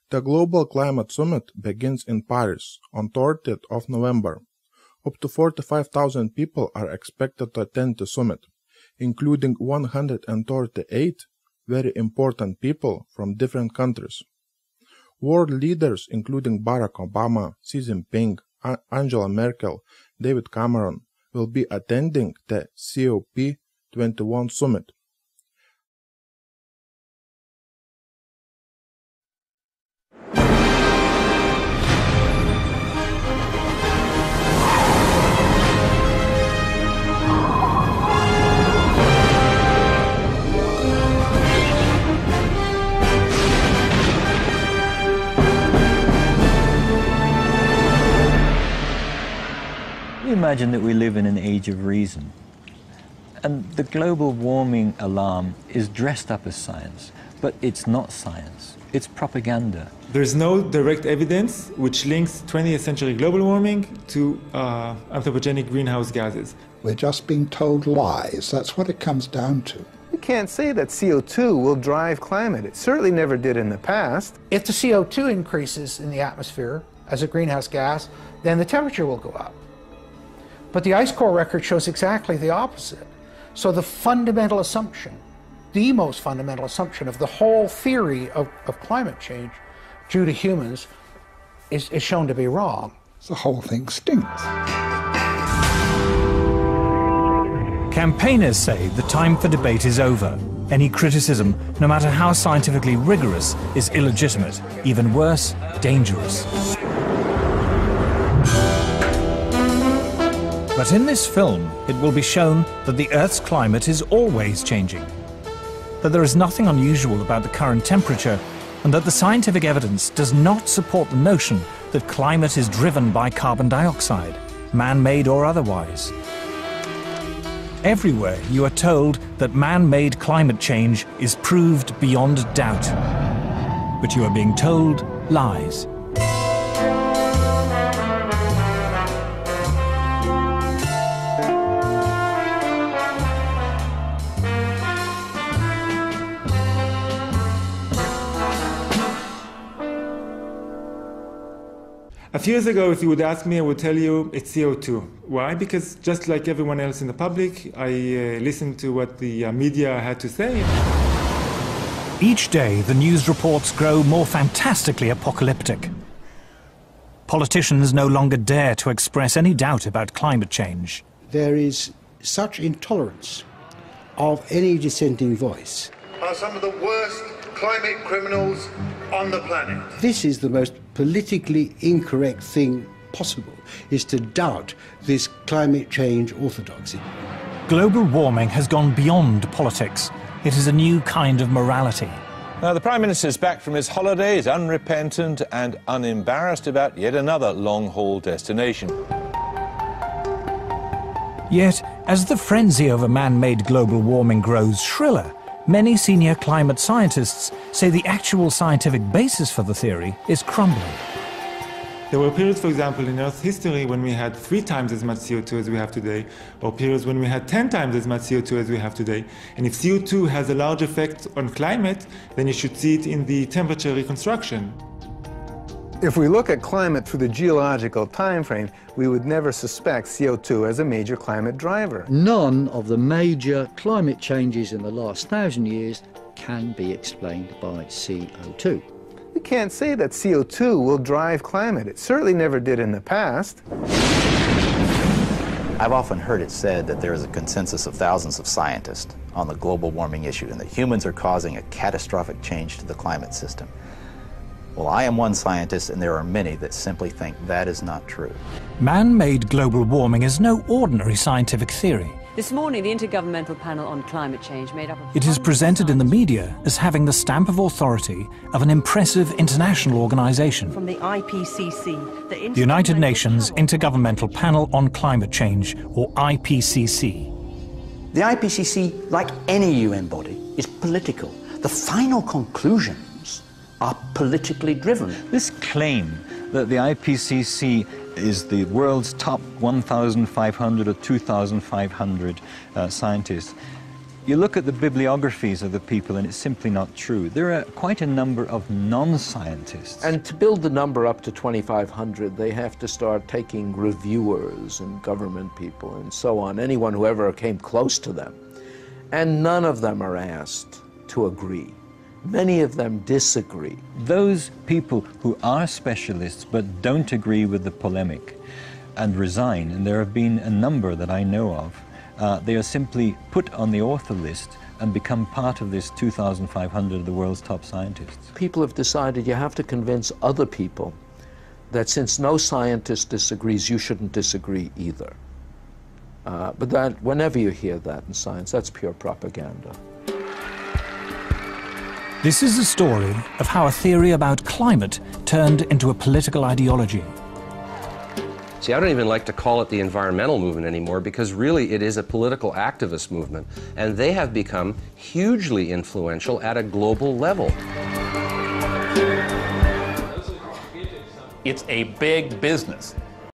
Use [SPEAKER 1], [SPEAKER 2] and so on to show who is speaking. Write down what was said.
[SPEAKER 1] The Global Climate Summit begins in Paris on 30th of November. Up to 45,000 people are expected to attend the summit, including 138 very important people from different countries. World leaders including Barack Obama, Xi Jinping, Angela Merkel, David Cameron will be attending the COP21 summit.
[SPEAKER 2] Imagine that we live in an age of reason, and the global warming alarm is dressed up as science, but it's not science, it's propaganda.
[SPEAKER 3] There's no direct evidence which links 20th century global warming to anthropogenic greenhouse gases.
[SPEAKER 4] We're just being told lies. That's what it comes down to.
[SPEAKER 5] You can't say that CO2 will drive climate. It certainly never did in the past.
[SPEAKER 6] If the CO2 increases in the atmosphere as a greenhouse gas, then the temperature will go up. But the ice core record shows exactly the opposite. So the fundamental assumption, the most fundamental assumption of the whole theory of climate change due to humans is shown to be wrong.
[SPEAKER 4] The whole thing stinks.
[SPEAKER 7] Campaigners say the time for debate is over. Any criticism, no matter how scientifically rigorous, is illegitimate, even worse, dangerous. But in this film, it will be shown that the Earth's climate is always changing, that there is nothing unusual about the current temperature, and that the scientific evidence does not support the notion that climate is driven by carbon dioxide, man-made or otherwise. Everywhere you are told that man-made climate change is proved beyond doubt, but you are being told lies.
[SPEAKER 3] A few years ago, if you would ask me, I would tell you it's CO2. Why? Because just like everyone else in the public, I listened to what the media had to say.
[SPEAKER 7] Each day, the news reports grow more fantastically apocalyptic. Politicians no longer dare to express any doubt about climate change.
[SPEAKER 8] There is such intolerance of any dissenting voice.
[SPEAKER 9] Are some of the worst climate criminals on the planet.
[SPEAKER 8] This is the most politically incorrect thing possible, is to doubt this climate change orthodoxy.
[SPEAKER 7] Global warming has gone beyond politics. It is a new kind of morality.
[SPEAKER 10] Now, the Prime Minister's back from his holidays, unrepentant and unembarrassed about yet another long-haul destination.
[SPEAKER 7] Yet, as the frenzy over man-made global warming grows shriller, many senior climate scientists say the actual scientific basis for the theory is crumbling.
[SPEAKER 3] There were periods, for example, in Earth's history when we had 3 times as much CO2 as we have today, or periods when we had 10 times as much CO2 as we have today. And if CO2 has a large effect on climate, then you should see it in the temperature reconstruction.
[SPEAKER 5] If we look at climate through the geological time frame, we would never suspect CO2 as a major climate driver.
[SPEAKER 11] None of the major climate changes in the last 1,000 years can be explained by CO2.
[SPEAKER 5] You can't say that CO2 will drive climate. It certainly never did in the past.
[SPEAKER 12] I've often heard it said that there is a consensus of thousands of scientists on the global warming issue and that humans are causing a catastrophic change to the climate system. Well, I am one scientist, and there are many that simply think that is not true.
[SPEAKER 7] Man-made global warming is no ordinary scientific theory.
[SPEAKER 13] This morning, the Intergovernmental Panel on Climate Change made up of...
[SPEAKER 7] It is presented in the media as having the stamp of authority of an impressive international organization.
[SPEAKER 13] From the IPCC,
[SPEAKER 7] the United Nations Intergovernmental Panel on Climate Change, or IPCC.
[SPEAKER 14] The IPCC, like any UN body, is political. The final conclusion are politically driven.
[SPEAKER 2] This claim that the IPCC is the world's top 1,500 or 2,500 scientists You look at the bibliographies of the people and it's simply not true. There are quite a number of non-scientists.
[SPEAKER 15] And to build the number up to 2,500, they have to start taking reviewers and government people and so on, anyone who ever came close to them. And none of them are asked to agree. Many of them disagree.
[SPEAKER 2] Those people who are specialists but don't agree with the polemic and resign, and there have been a number that I know of, they are simply put on the author list and become part of this 2,500 of the world's top scientists.
[SPEAKER 15] People have decided you have to convince other people that since no scientist disagrees, you shouldn't disagree either. But that, whenever you hear that in science, that's pure propaganda.
[SPEAKER 7] This is the story of how a theory about climate turned into a political ideology.
[SPEAKER 16] See, I don't even like to call it the environmental movement anymore, because really it is a political activist movement, and they have become hugely influential at a global level.
[SPEAKER 17] It's a big business.